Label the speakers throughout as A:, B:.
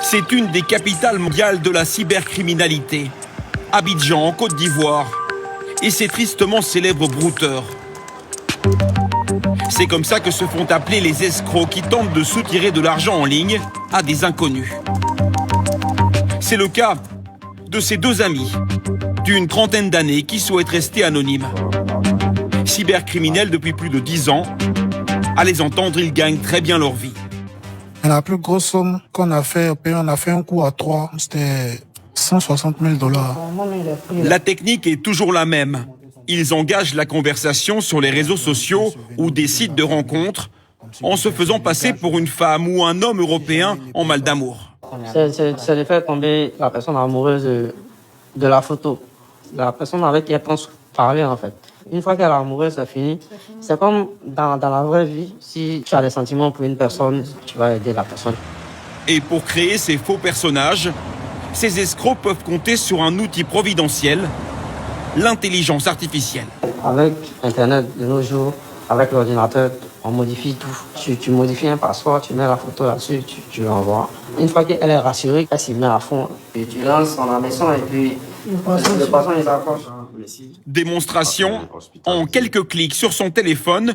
A: C'est une des capitales mondiales de la cybercriminalité. Abidjan, en Côte d'Ivoire. Et ses tristement célèbres brouteurs. C'est comme ça que se font appeler les escrocs qui tentent de soutirer de l'argent en ligne à des inconnus. C'est le cas de ces deux amis d'une trentaine d'années qui souhaitent rester anonymes. Cybercriminels depuis plus de 10 ans. À les entendre, ils gagnent très bien leur vie.
B: La plus grosse somme qu'on a fait, on a fait un coup à 3, c'était 160 000 $.
A: La technique est toujours la même. Ils engagent la conversation sur les réseaux sociaux ou des sites de rencontres en se faisant passer pour une femme ou un homme européen en mal d'amour.
C: C'est de faire tomber la personne amoureuse de la photo. La personne avec qui elle pense parler en fait. Une fois qu'elle est amoureuse, c'est fini. C'est comme dans la vraie vie, si tu as des sentiments pour une personne, tu vas aider la personne.
A: Et pour créer ces faux personnages, ces escrocs peuvent compter sur un outil providentiel, l'intelligence artificielle.
C: Avec Internet de nos jours, avec l'ordinateur, on modifie tout. Tu modifies un passeport, tu mets la photo là-dessus, tu l'envoies. Une fois qu'elle est rassurée, elle s'y met à fond. Et tu lances son hameçon et puis le poisson il s'accroche.
A: Démonstration, en quelques clics sur son téléphone,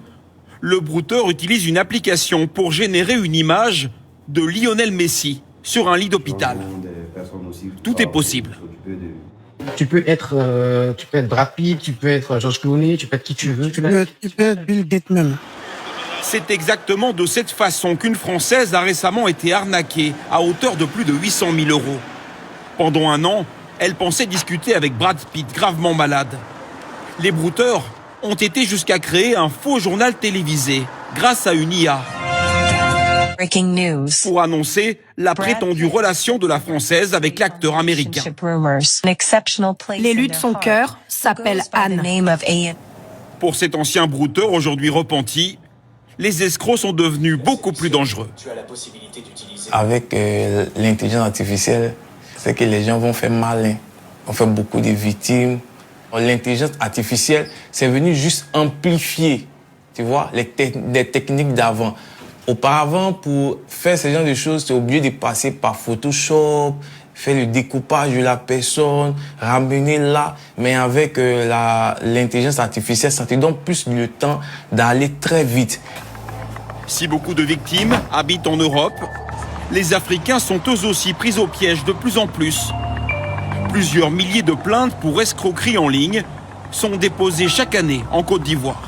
A: le brouteur utilise une application pour générer une image de Lionel Messi sur un lit d'hôpital. Tout est possible.
D: Tu peux être Brad Pitt, tu peux être George Clooney, tu peux être qui tu veux.
B: Tu peux être Bill Gates même.
A: C'est exactement de cette façon qu'une Française a récemment été arnaquée à hauteur de plus de 800 000 €. Pendant un an, elle pensait discuter avec Brad Pitt, gravement malade. Les brouteurs ont été jusqu'à créer un faux journal télévisé grâce à une IA.
E: Breaking news.
A: Pour annoncer la prétendue relation de la Française avec l'acteur américain.
F: L'élu de son cœur s'appelle Anne.
A: Pour cet ancien brouteur aujourd'hui repenti, les escrocs sont devenus beaucoup plus dangereux.
G: Avec l'intelligence artificielle, c'est que les gens vont faire malin. On fait beaucoup de victimes. L'intelligence artificielle, c'est venu juste amplifier, tu vois, les techniques d'avant. Auparavant, pour faire ce genre de choses, tu es obligé de passer par Photoshop, faire le découpage de la personne, ramener là. Mais avec l'intelligence artificielle, ça te donne plus le temps d'aller très vite.
A: Si beaucoup de victimes habitent en Europe, les Africains sont eux aussi pris au piège de plus en plus. Plusieurs milliers de plaintes pour escroquerie en ligne sont déposées chaque année en Côte d'Ivoire.